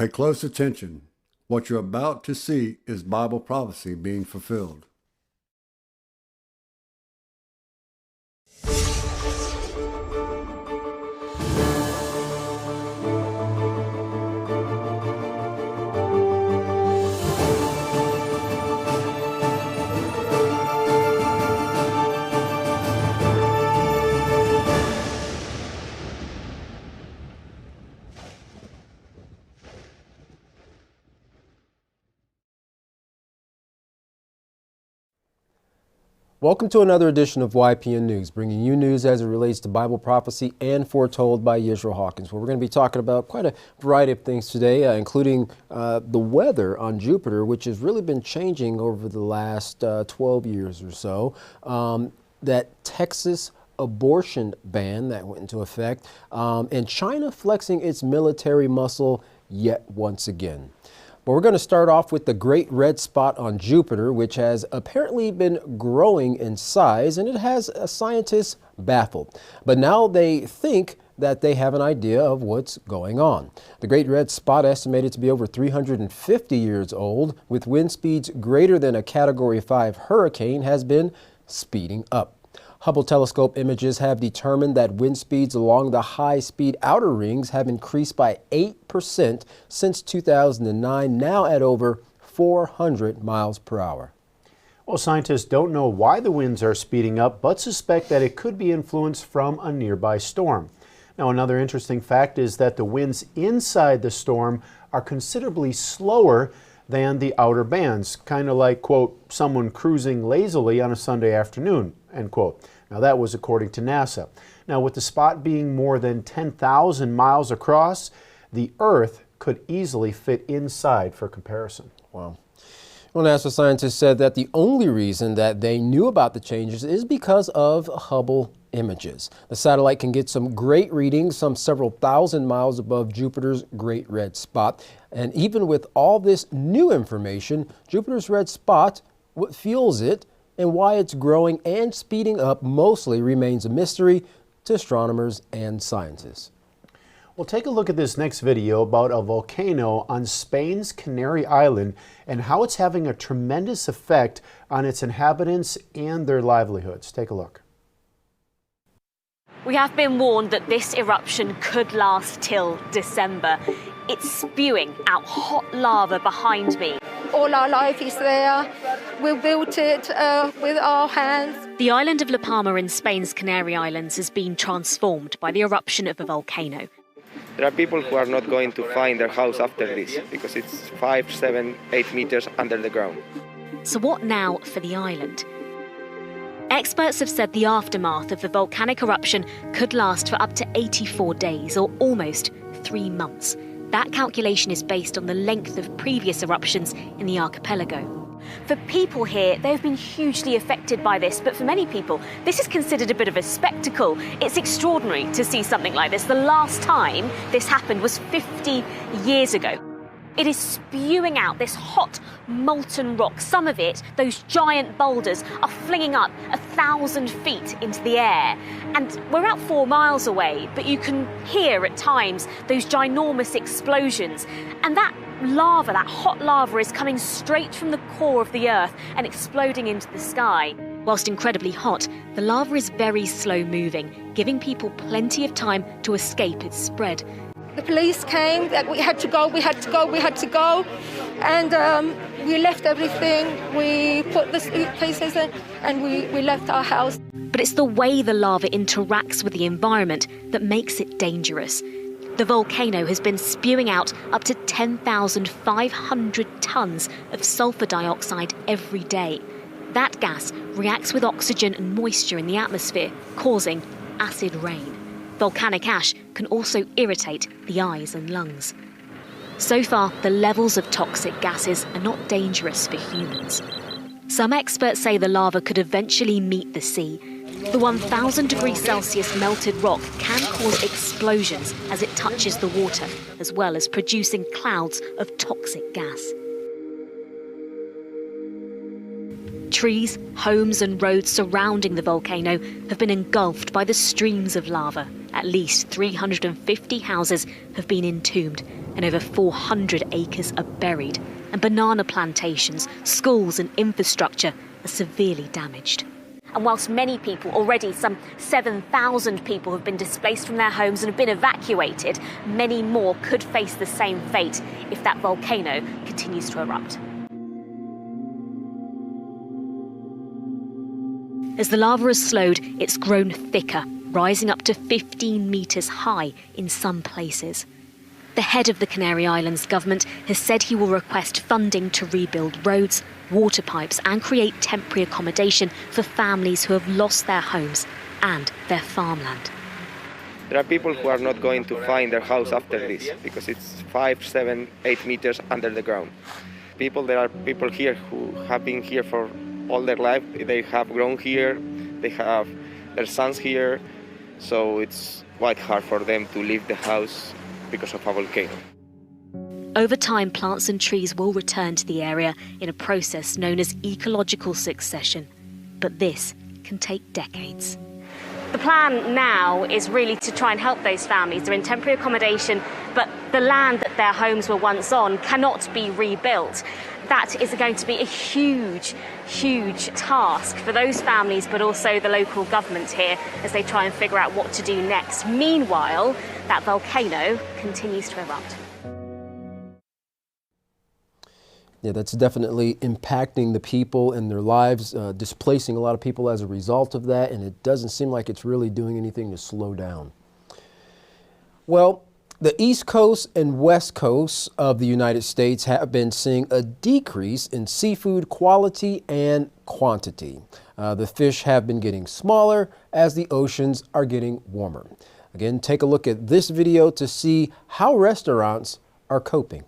Pay close attention. What you're about to see is Bible prophecy being fulfilled. Welcome to another edition of YPN News, bringing you news as it relates to Bible prophecy and foretold by Yisrael Hawkins. Well, we're going to be talking about quite a variety of things today, including the weather on Jupiter, which has really been changing over the last 12 years or so. That Texas abortion ban that went into effect, and China flexing its military muscle yet once again. But we're going to start off with the Great Red Spot on Jupiter, which has apparently been growing in size, and it has scientists baffled. But now they think that they have an idea of what's going on. The Great Red Spot, estimated to be over 350 years old, with wind speeds greater than a Category 5 hurricane, has been speeding up. Hubble telescope images have determined that wind speeds along the high-speed outer rings have increased by 8% since 2009, now at over 400 miles per hour. Well, scientists don't know why the winds are speeding up, but suspect that it could be influenced from a nearby storm. Now, another interesting fact is that the winds inside the storm are considerably slower than the outer bands, kind of like, quote, someone cruising lazily on a Sunday afternoon, end quote. Now, that was according to NASA. Now, with the spot being more than 10,000 miles across, the Earth could easily fit inside for comparison. Wow. Well, NASA scientists said that the only reason that they knew about the changes is because of Hubble images. The satellite can get some great readings, some several thousand miles above Jupiter's Great Red Spot. And even with all this new information, Jupiter's red spot, what fuels it, and why it's growing and speeding up mostly remains a mystery to astronomers and scientists. Well, take a look at this next video about a volcano on Spain's Canary Island and how it's having a tremendous effect on its inhabitants and their livelihoods. Take a look. We have been warned that this eruption could last till December. It's spewing out hot lava behind me. All our life is there. We built it with our hands. The island of La Palma in Spain's Canary Islands has been transformed by the eruption of a volcano. There are people who are not going to find their house after this because it's 5, 7, 8 meters under the ground. So what now for the island? Experts have said the aftermath of the volcanic eruption could last for up to 84 days, or almost 3 months. That calculation is based on the length of previous eruptions in the archipelago. For people here, they've been hugely affected by this, but for many people, this is considered a bit of a spectacle. It's extraordinary to see something like this. The last time this happened was 50 years ago. It is spewing out this hot, molten rock. Some of it, those giant boulders, are flinging up 1,000 feet into the air. And we're out 4 miles away, but you can hear at times those ginormous explosions. And that lava, that hot lava, is coming straight from the core of the Earth and exploding into the sky. Whilst incredibly hot, the lava is very slow moving, giving people plenty of time to escape its spread. The police came, we had to go. And we left everything. We put the suitcases in and we left our house. But it's the way the lava interacts with the environment that makes it dangerous. The volcano has been spewing out up to 10,500 tons of sulfur dioxide every day. That gas reacts with oxygen and moisture in the atmosphere, causing acid rain. Volcanic ash can also irritate the eyes and lungs. So far, the levels of toxic gases are not dangerous for humans. Some experts say the lava could eventually meet the sea. The 1,000 degrees Celsius melted rock can cause explosions as it touches the water, as well as producing clouds of toxic gas. Trees, homes and roads surrounding the volcano have been engulfed by the streams of lava. At least 350 houses have been entombed and over 400 acres are buried. And banana plantations, schools and infrastructure are severely damaged. And whilst many people, already some 7,000 people have been displaced from their homes and have been evacuated, many more could face the same fate if that volcano continues to erupt. As the lava has slowed, it's grown thicker, rising up to 15 metres high in some places. The head of the Canary Islands government has said he will request funding to rebuild roads, water pipes and create temporary accommodation for families who have lost their homes and their farmland. There are people who are not going to find their house after this because it's 5, 7, 8 meters under the ground. There are people here who have been here for all their life. They have grown here, they have their sons here, so it's quite hard for them to leave the house because of a volcano. Over time, plants and trees will return to the area in a process known as ecological succession. But this can take decades. The plan now is really to try and help those families. They're in temporary accommodation, but the land that their homes were once on cannot be rebuilt. That is going to be a huge, huge task for those families, but also the local government here as they try and figure out what to do next. Meanwhile, that volcano continues to erupt. Yeah, that's definitely impacting the people and their lives, displacing a lot of people as a result of that, and it doesn't seem like it's really doing anything to slow down. Well, the East Coast and West Coast of the United States have been seeing a decrease in seafood quality and quantity. The fish have been getting smaller as the oceans are getting warmer. Again, take a look at this video to see how restaurants are coping.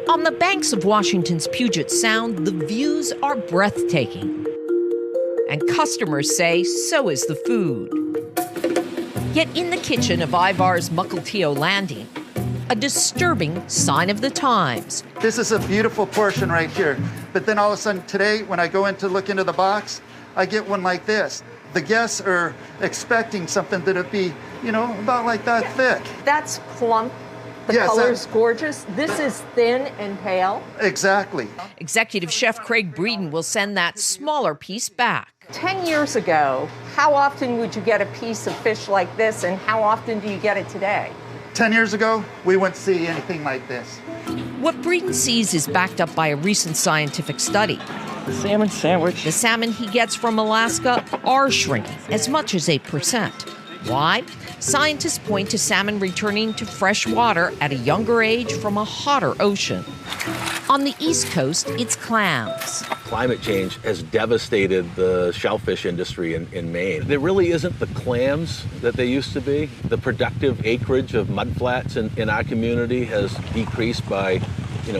On the banks of Washington's Puget Sound, the views are breathtaking. And customers say so is the food. Yet in the kitchen of Ivar's Mukilteo Landing, a disturbing sign of the times. This is a beautiful portion right here. But then all of a sudden today, when I go in to look into the box, I get one like this. The guests are expecting something that'll be, about like that thick. That's plump. The color's gorgeous. This is thin and pale. Exactly. Executive Chef Craig Breeden will send that smaller piece back. 10 years ago, how often would you get a piece of fish like this, and how often do you get it today? 10 years ago, we wouldn't see anything like this. What Breeden sees is backed up by a recent scientific study. The salmon sandwich. The salmon he gets from Alaska are shrinking as much as 8%. Why? Scientists point to salmon returning to fresh water at a younger age from a hotter ocean. On the East Coast, it's clams. Climate change has devastated the shellfish industry in Maine. There really isn't the clams that there used to be. The productive acreage of mudflats in our community has decreased by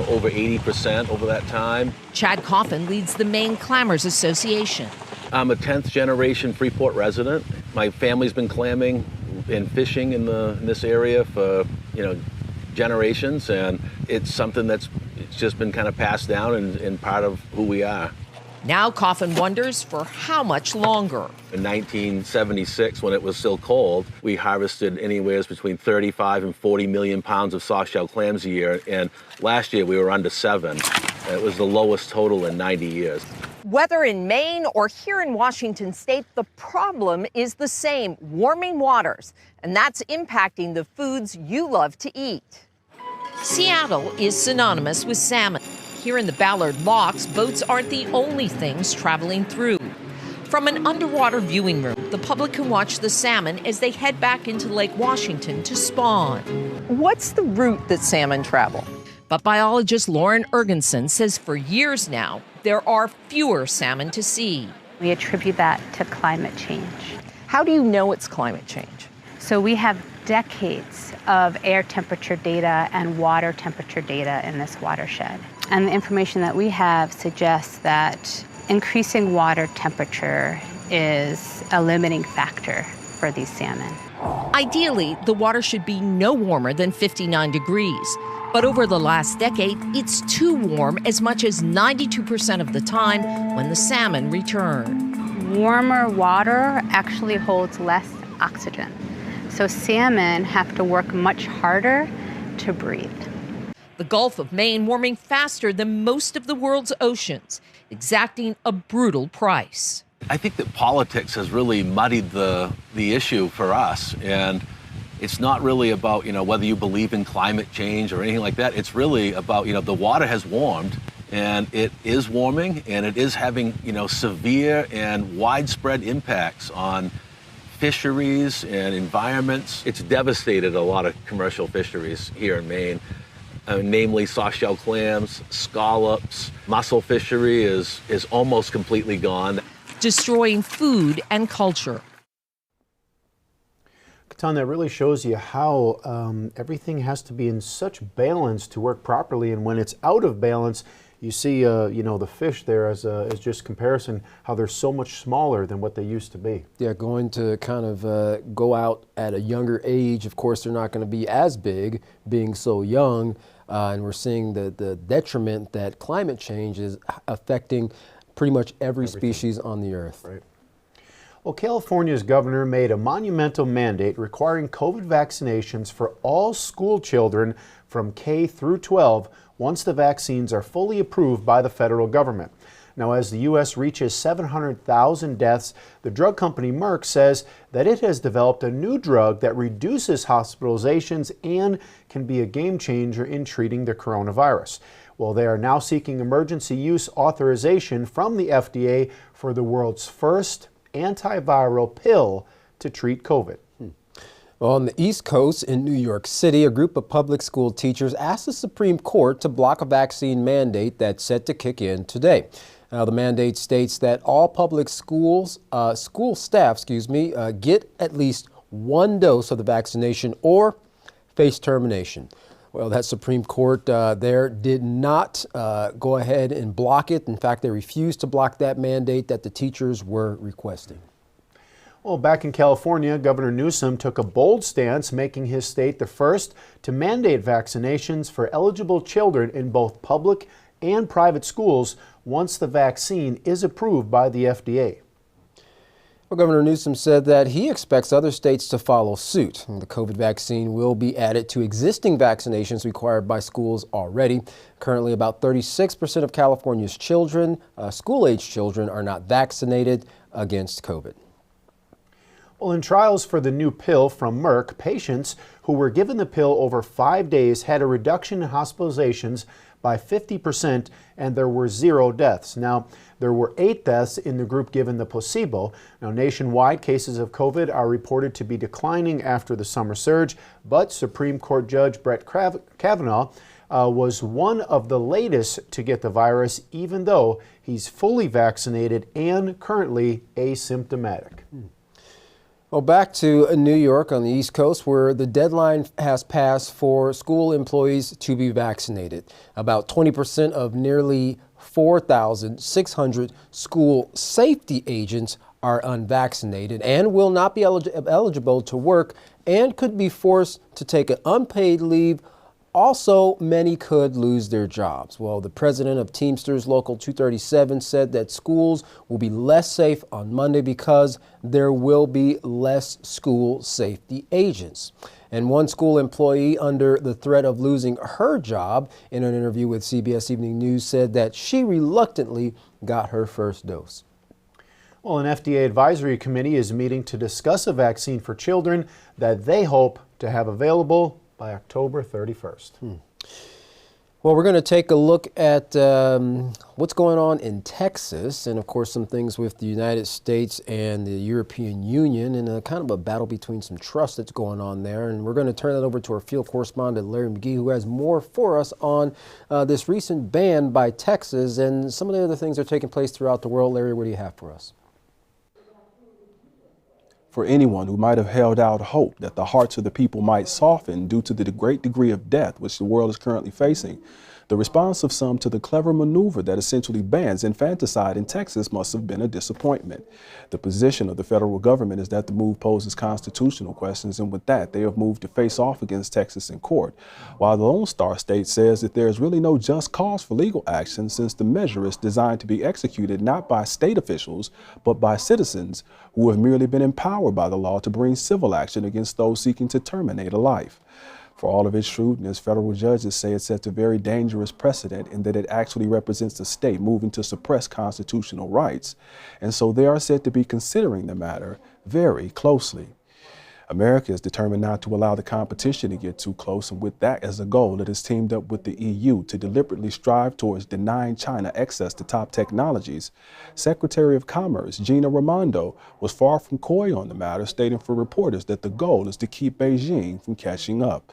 over 80% over that time. Chad Coffin leads the Maine Clammers Association. I'm a 10th generation Freeport resident. My family's been clamming and fishing in this area for generations, and it's something it's just been kind of passed down and part of who we are. Now Coffin wonders for how much longer. In 1976, when it was still cold, we harvested anywhere between 35 and 40 million pounds of soft-shell clams a year, and last year we were under 7. It was the lowest total in 90 years. Whether in Maine or here in Washington state, the problem is the same, warming waters, and that's impacting the foods you love to eat. Seattle is synonymous with salmon. Here in the Ballard Locks, boats aren't the only things traveling through. From an underwater viewing room, the public can watch the salmon as they head back into Lake Washington to spawn. What's the route that salmon travel? But biologist Lauren Ergensen says for years now, there are fewer salmon to see. We attribute that to climate change. How do you know it's climate change? So we have decades of air temperature data and water temperature data in this watershed. And the information that we have suggests that increasing water temperature is a limiting factor for these salmon. Ideally, the water should be no warmer than 59 degrees. But over the last decade, it's too warm as much as 92% of the time when the salmon return. Warmer water actually holds less oxygen. So salmon have to work much harder to breathe. The Gulf of Maine warming faster than most of the world's oceans, exacting a brutal price. I think that politics has really muddied the issue for us, and it's not really about, whether you believe in climate change or anything like that. It's really about, the water has warmed, and it is warming, and it is having, severe and widespread impacts on fisheries and environments. It's devastated a lot of commercial fisheries here in Maine, namely softshell clams, scallops. Mussel fishery is almost completely gone. Destroying food and culture. Katan, that really shows you how everything has to be in such balance to work properly, and when it's out of balance, you see, the fish there as just comparison, how they're so much smaller than what they used to be. Yeah, going to kind of go out at a younger age. Of course, they're not going to be as big, being so young, and we're seeing the detriment that climate change is affecting pretty much every species on the earth. Right. Well, California's governor made a monumental mandate requiring COVID vaccinations for all school children from K through 12 once the vaccines are fully approved by the federal government. Now, as the U.S. reaches 700,000 deaths, the drug company Merck says that it has developed a new drug that reduces hospitalizations and can be a game changer in treating the coronavirus. Well, they are now seeking emergency use authorization from the FDA for the world's first antiviral pill to treat COVID. Well, on the East Coast in New York City, a group of public school teachers asked the Supreme Court to block a vaccine mandate that's set to kick in today. Now, the mandate states that all public school staff, get at least one dose of the vaccination or face termination. Well, that Supreme Court there did not go ahead and block it. In fact, they refused to block that mandate that the teachers were requesting. Well, back in California, Governor Newsom took a bold stance, making his state the first to mandate vaccinations for eligible children in both public and private schools once the vaccine is approved by the FDA. Well, Governor Newsom said that he expects other states to follow suit. The COVID vaccine will be added to existing vaccinations required by schools already. Currently, about 36% of California's children, school-age children, are not vaccinated against COVID. Well, in trials for the new pill from Merck, patients who were given the pill over 5 days had a reduction in hospitalizations by 50%, and there were 0 deaths. Now, there were 8 deaths in the group given the placebo. Now, nationwide, cases of COVID are reported to be declining after the summer surge, but Supreme Court Judge Brett Kavanaugh was one of the latest to get the virus, even though he's fully vaccinated and currently asymptomatic. Well, back to New York on the East Coast, where the deadline has passed for school employees to be vaccinated. About 20% of nearly 4,600 school safety agents are unvaccinated and will not be eligible to work and could be forced to take an unpaid leave. Also, many could lose their jobs. Well, the president of Teamsters Local 237 said that schools will be less safe on Monday because there will be less school safety agents. And one school employee under the threat of losing her job in an interview with CBS Evening News said that she reluctantly got her first dose. Well, an FDA advisory committee is meeting to discuss a vaccine for children that they hope to have available by October 31st. Well, we're going to take a look at what's going on in Texas and, of course, some things with the United States and the European Union and a kind of a battle between some trust that's going on there. And we're going to turn that over to our field correspondent, Larry McGee, who has more for us on this recent ban by Texas and some of the other things that are taking place throughout the world. Larry, what do you have for us? For anyone who might have held out hope that the hearts of the people might soften due to the great degree of death which the world is currently facing, The response of some to the clever maneuver that essentially bans infanticide in Texas must have been a disappointment. The position of the federal government is that the move poses constitutional questions, and with that, they have moved to face off against Texas in court, while the Lone Star State says that there is really no just cause for legal action since the measure is designed to be executed not by state officials, but by citizens who have merely been empowered by the law to bring civil action against those seeking to terminate a life. For all of its shrewdness, federal judges say it sets a very dangerous precedent in that it actually represents the state moving to suppress constitutional rights, and so they are said to be considering the matter very closely. America is determined not to allow the competition to get too close, and with that as a goal, it has teamed up with the EU to deliberately strive towards denying China access to top technologies. Secretary of Commerce Gina Raimondo was far from coy on the matter, stating for reporters that the goal is to keep Beijing from catching up.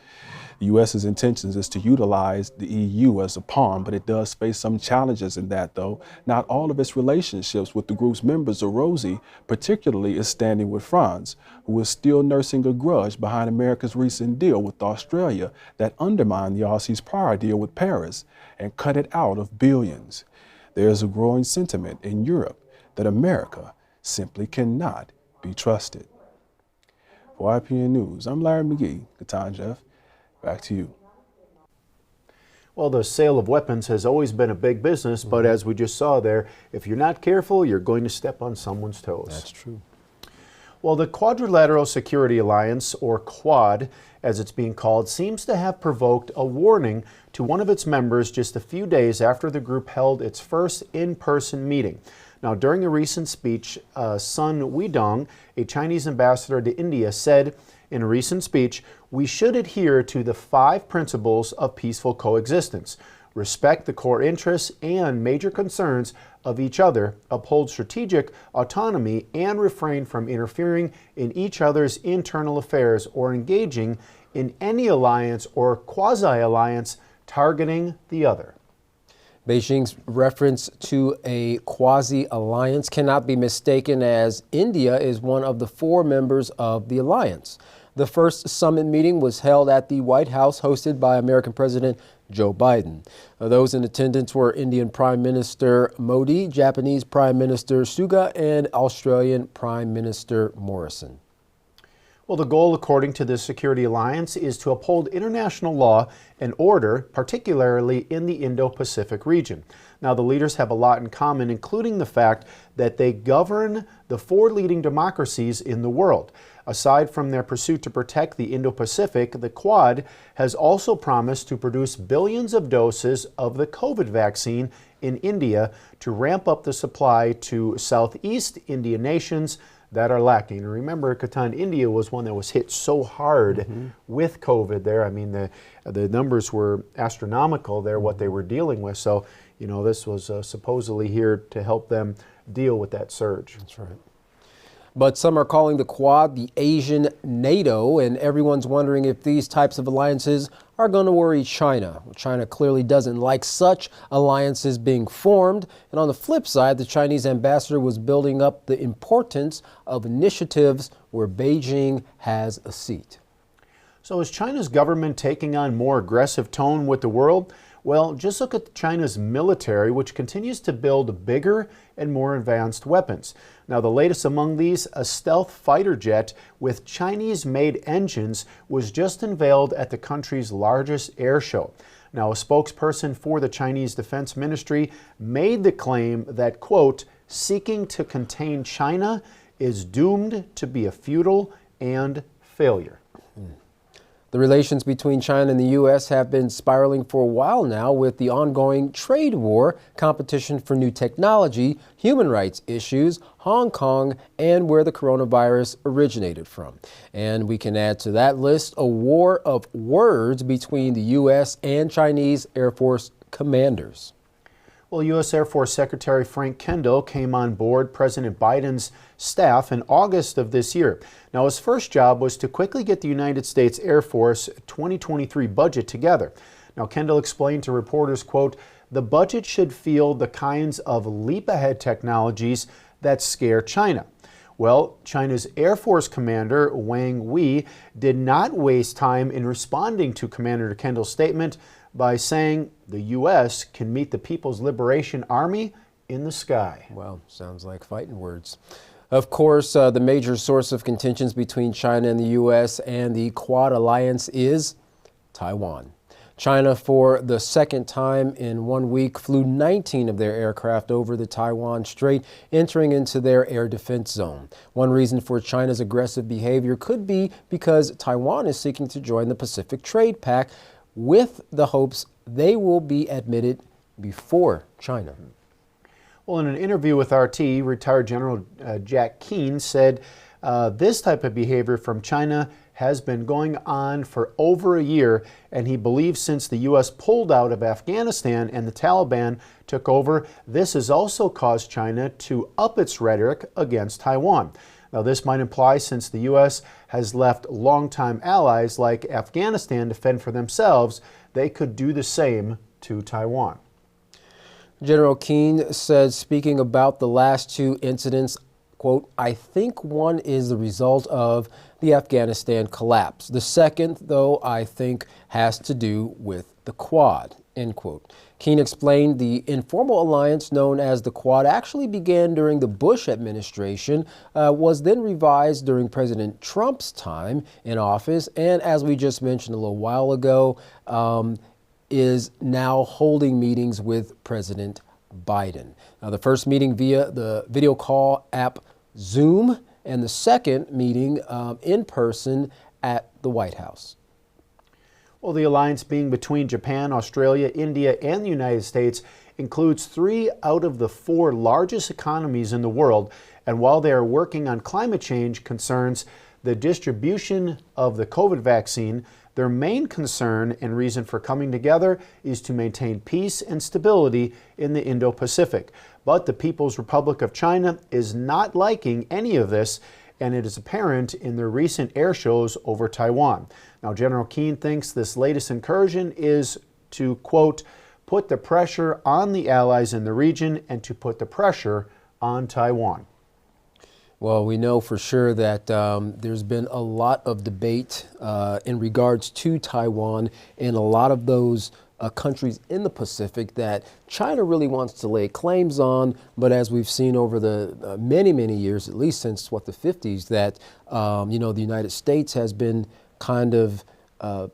The U.S.'s intentions is to utilize the EU as a pawn, but it does face some challenges in that, though. Not all of its relationships with the group's members are rosy, particularly its standing with France, who is still nursing a grudge behind America's recent deal with Australia that undermined the Aussies' prior deal with Paris and cut it out of billions. There is a growing sentiment in Europe that America simply cannot be trusted. For YPN News, I'm Larry McGee. Good time, Jeff. Back to you. Well, the sale of weapons has always been a big business, but as we just saw there, if you're not careful, you're going to step on someone's toes. That's true. Well, the Quadrilateral Security Alliance, or Quad, as it's being called, seems to have provoked a warning to one of its members just a few days after the group held its first in-person meeting. Now, during a recent speech, Sun Weidong, a Chinese ambassador to India, said in a recent speech, "We should adhere to the 5 principles of peaceful coexistence, respect the core interests and major concerns of each other, uphold strategic autonomy, and refrain from interfering in each other's internal affairs or engaging in any alliance or quasi-alliance targeting the other." Beijing's reference to a quasi-alliance cannot be mistaken, as India is one of the 4 members of the alliance. The first summit meeting was held at the White House, hosted by American President Joe Biden. Those in attendance were Indian Prime Minister Modi, Japanese Prime Minister Suga, and Australian Prime Minister Morrison. Well, the goal, according to the Security Alliance, is to uphold international law and order, particularly in the Indo-Pacific region. Now, the leaders have a lot in common, including the fact that they govern the 4 leading democracies in the world. Aside from their pursuit to protect the Indo-Pacific, the Quad has also promised to produce billions of doses of the COVID vaccine in India to ramp up the supply to Southeast Indian nations that are lacking. And remember, Catan, India was one that was hit so hard with COVID there. I mean, the numbers were astronomical there, what they were dealing with. So, you know, this was supposedly here to help them deal with that surge. That's right. But some are calling the Quad the Asian NATO, and everyone's wondering if these types of alliances are going to worry China. China clearly doesn't like such alliances being formed. And on the flip side, the Chinese ambassador was building up the importance of initiatives where Beijing has a seat. So is China's government taking on more aggressive tone with the world? Well, just look at China's military, which continues to build bigger and more advanced weapons. Now, the latest among these, a stealth fighter jet with Chinese-made engines, was just unveiled at the country's largest air show. Now, a spokesperson for the Chinese Defense Ministry made the claim that, quote, "seeking to contain China is doomed to be a futile and failure." The relations between China and the U.S. have been spiraling for a while now, with the ongoing trade war, competition for new technology, human rights issues, Hong Kong, and where the coronavirus originated from. And we can add to that list a war of words between the U.S. and Chinese Air Force commanders. Well, U.S. Air Force Secretary Frank Kendall came on board President Biden's staff in August of this year. Now, his first job was to quickly get the United States Air Force 2023 budget together. Now, Kendall explained to reporters, quote, "The budget should field the kinds of leap-ahead technologies that scare China." Well, China's Air Force Commander Wang Wei did not waste time in responding to Commander Kendall's statement, by saying the U.S. can meet the People's Liberation Army in the sky. Well, sounds like fighting words. Of course, the major source of contentions between China and the U.S. and the Quad Alliance is Taiwan. China, for the second time in 1 week, flew 19 of their aircraft over the Taiwan Strait, entering into their air defense zone. One reason for China's aggressive behavior could be because Taiwan is seeking to join the Pacific Trade Pact with the hopes they will be admitted before China. Well, in an interview with RT, retired General Jack Keane said this type of behavior from China has been going on for over a year, and he believes since the U.S. pulled out of Afghanistan and the Taliban took over, this has also caused China to up its rhetoric against Taiwan. Now, this might imply since the U.S. has left longtime allies like Afghanistan to fend for themselves, they could do the same to Taiwan. General Keane said, speaking about the last two incidents, quote, "I think one is the result of the Afghanistan collapse. The second, though, I think has to do with the Quad," end quote. Keane explained the informal alliance known as the Quad actually began during the Bush administration, was then revised during President Trump's time in office, and as we just mentioned a little while ago, is now holding meetings with President Biden. Now, the first meeting via the video call app Zoom, and the second meeting in person at the White House. Well, the alliance being between Japan, Australia, India, and the United States includes 3 out of the 4 largest economies in the world. And while they are working on climate change concerns, the distribution of the COVID vaccine, their main concern and reason for coming together is to maintain peace and stability in the Indo-Pacific. But the People's Republic of China is not liking any of this, and it is apparent in their recent air shows over Taiwan. Now, General Keane thinks this latest incursion is to, quote, put the pressure on the allies in the region and to put the pressure on Taiwan. Well, we know for sure that there's been a lot of debate in regards to Taiwan and a lot of those countries in the Pacific that China really wants to lay claims on. But as we've seen over the many, many years, at least since, the 50s, that, the United States has been kind of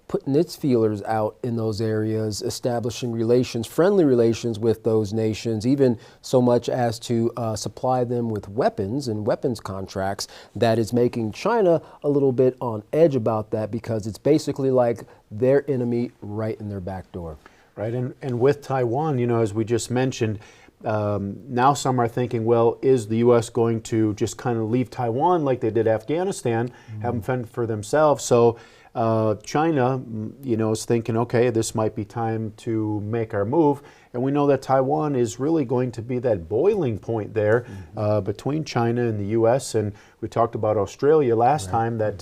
putting its feelers out in those areas, establishing relations, friendly relations with those nations, even so much as to supply them with weapons and weapons contracts. That is making China a little bit on edge about that, because it's basically like their enemy right in their back door. Right, and with Taiwan, as we just mentioned, now some are thinking, well, is the U.S. going to just kind of leave Taiwan like they did Afghanistan, have them fend for themselves? So China, is thinking, okay, this might be time to make our move. And we know that Taiwan is really going to be that boiling point there between China and the U.S. And we talked about Australia last time that,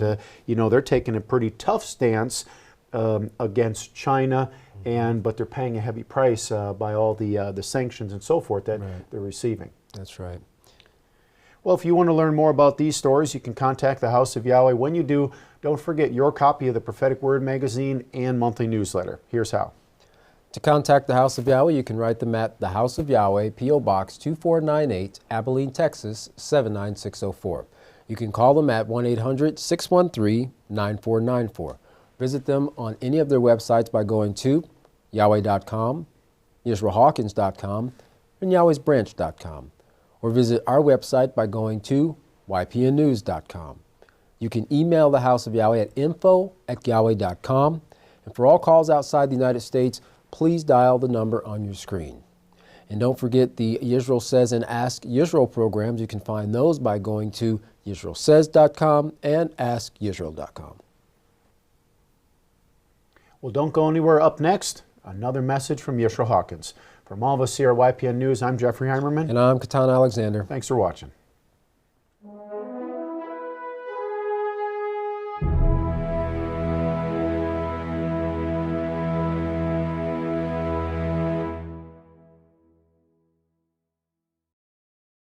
they're taking a pretty tough stance against China, but they're paying a heavy price by all the sanctions and so forth that they're receiving. That's right. Well, if you want to learn more about these stories, you can contact the House of Yahweh. When you do, don't forget your copy of the Prophetic Word magazine and monthly newsletter. Here's how. To contact the House of Yahweh, you can write them at the House of Yahweh, P.O. Box 2498, Abilene, Texas 79604. You can call them at 1-800-613-9494. Visit them on any of their websites by going to Yahweh.com, YisraelHawkins.com, and Yahweh'sBranch.com. Or visit our website by going to YPNnews.com. You can email the House of Yahweh at info@Yahweh.com. And for all calls outside the United States, please dial the number on your screen. And don't forget the Yisrael Says and Ask Yisrael programs. You can find those by going to YisraelSays.com and AskYisrael.com. Well, don't go anywhere. Up next, another message from Yisrael Hawkins. From all of us here at YPN News, I'm Jeffrey Heimerman. And I'm Katan Alexander. Thanks for watching.